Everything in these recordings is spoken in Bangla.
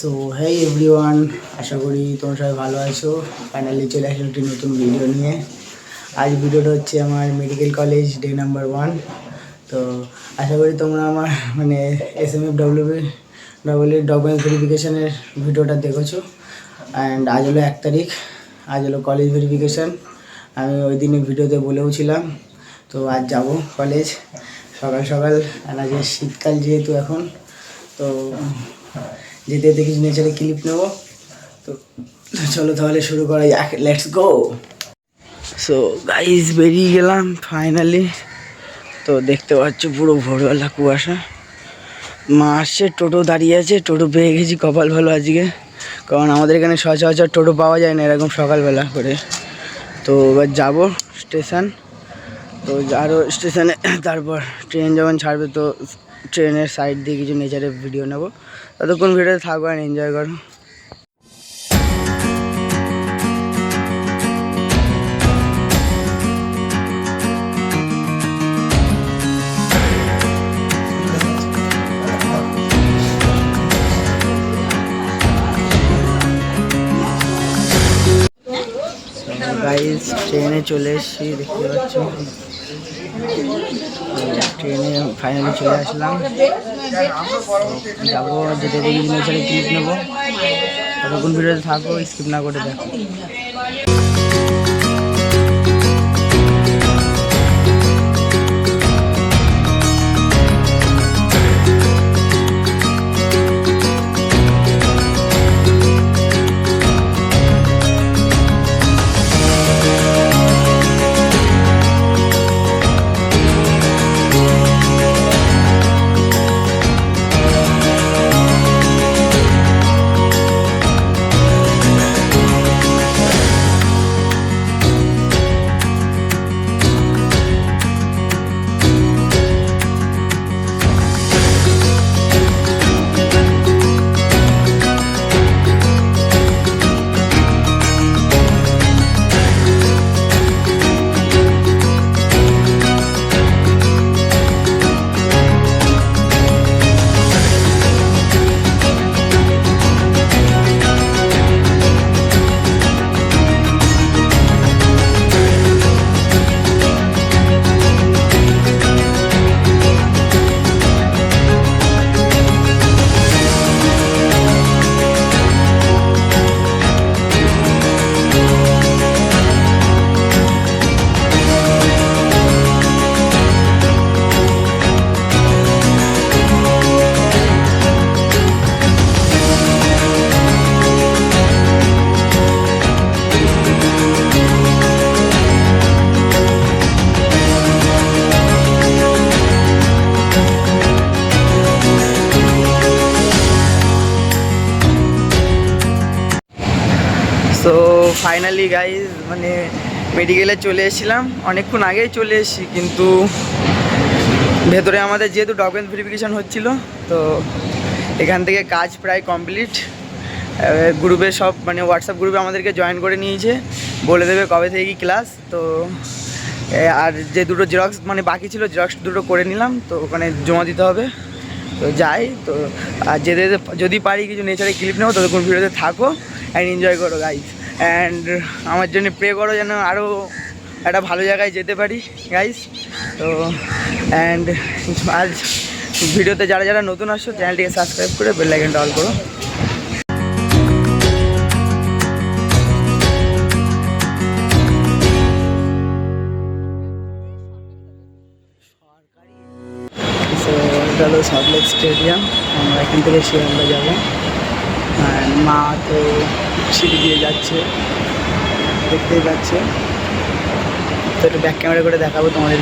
সো হেই এভরিওয়ান, আশা করি তোমরা সবাই ভালো আছো। ফাইনালি চলে আসলো একটি নতুন ভিডিও নিয়ে। আজ ভিডিওটা হচ্ছে আমার মেডিকেল কলেজ ডে নাম্বার 1। তো আশা করি তোমরা আমার SMFWB ডকুমেন্ট ভেরিফিকেশানের ভিডিওটা দেখেছো। অ্যান্ড আজ হলো 1 তারিখ, আজ হলো কলেজ ভেরিফিকেশান। আমি ওই দিনে ভিডিওতে বলেও ছিলাম। তো আজ যাব কলেজ সকাল সকাল। আর আজ শীতকাল যেহেতু এখন, তো যেতে যেতে কিছু নেচারে ক্লিপ নেব। তো চলো তাহলে শুরু করা যাক, লেটস গো। সো গাইস, বেরিয়ে গেলাম ফাইনালি। তো দেখতে পাচ্ছ পুরো ভোরবেলা কুয়াশা। মা আসছে, টোটো দাঁড়িয়ে আছে, টোটো পেয়ে গেছি, কপাল ভালো আজকে, কারণ আমাদের এখানে সচরাচর টোটো পাওয়া যায় না এরকম সকালবেলা করে। তো এবার যাবো স্টেশন। তো আরও স্টেশনে তারপর ট্রেন যখন ছাড়বে, তো ট্রেনের সাইড দিয়ে কিছু নেচারের ভিডিও নেব। ততক্ষণ ভিডিওতে থাকবো আর এনজয় করো। গাইস, ট্রেনে চলে এসেছি, দেখতে পাচ্ছ। ট্রেনে ফাইনালি চলে আসলাম। যাবো, যেতে দেখি নেচারে ক্লিপ নেবো। ততক্ষণ ভিডিওতে থাকবো, স্কিপ না করে দেখো। তো ফাইনালি গাইজ, মানে মেডিকেলে চলে এসেছিলাম, অনেকক্ষণ আগেই চলে এসেছি, কিন্তু ভেতরে আমাদের যেহেতু ডকুমেন্ট ভেরিফিকেশান হচ্ছিলো, তো এখান থেকে কাজ প্রায় কমপ্লিট। গ্রুপে সব, মানে হোয়াটসঅ্যাপ গ্রুপে আমাদেরকে জয়েন করে নিয়েছে, বলে দেবে কবে থেকে কি ক্লাস। তো আর যে দুটো জেরক্স মানে বাকি ছিল, জেরক্স দুটো করে নিলাম, তো ওখানে জমা দিতে হবে। তো যাই, তো আর যেতে যদি পারি কিছু নেচারে ক্লিপ নেবো। ততক্ষণ ভিডিওতে থাকো অ্যান্ড এনজয় করো গাইজ। অ্যান্ড আমার জন্য প্রে করো যেন আরও একটা ভালো জায়গায় যেতে পারি গাইজ। তো অ্যান্ড আজ ভিডিওতে যারা যারা নতুন আসছো, চ্যানেলটিকে সাবস্ক্রাইব করে বেল আইকনটা অল করো। তো এটা হলো সল্টলেক স্টেডিয়াম। আমরা এখান থেকে শিয়ালদা যাবো। আর মা তো সিঁড়ি দিয়ে যাচ্ছে, দেখতেই পাচ্ছে। তো একটু ব্যাক ক্যামেরা করে দেখাবো তোমাদের।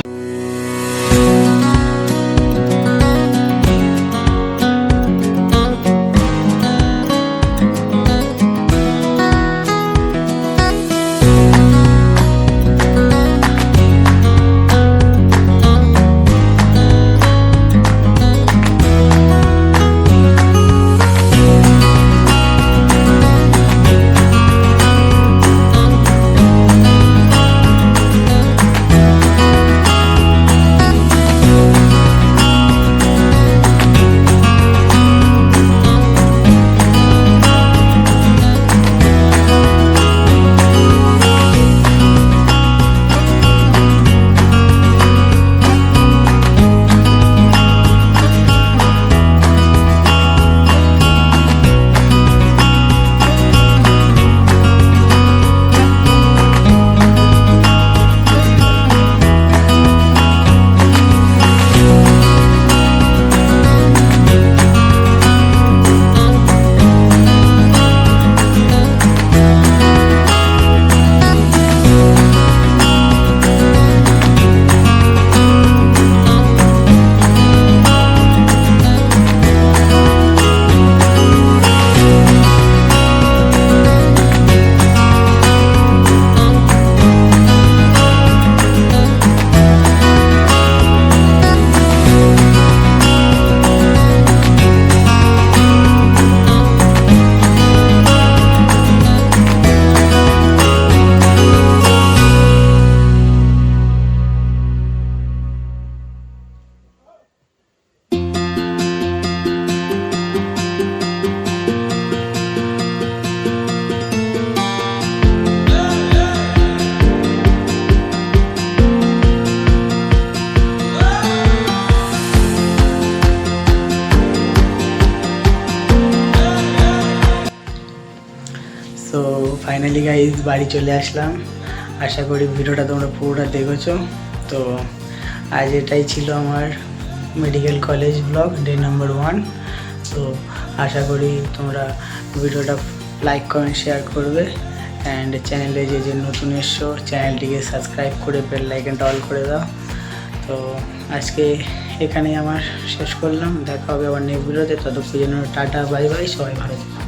তো ফাইনালি গাইজ বাড়ি চলে আসলাম। আশা করি ভিডিওটা তোমরা পুরোটা দেখেছো। তো আজ এটাই ছিল আমার medical college blog day number 1। তো আশা করি তোমরা ভিডিওটা লাইক কমেন্ট শেয়ার করবে অ্যান্ড চ্যানেলে যে নতুন এসছো চ্যানেলটিকে সাবস্ক্রাইব করে বেল আইকনটা অল করে দাও। তো আজকে এখানেই আমার শেষ করলাম, দেখা হবে আবার নেক্সট ভিডিওতে। ততক্ষণ জন্য টাটা বাই বাই, সবাই ভালো থাকবে।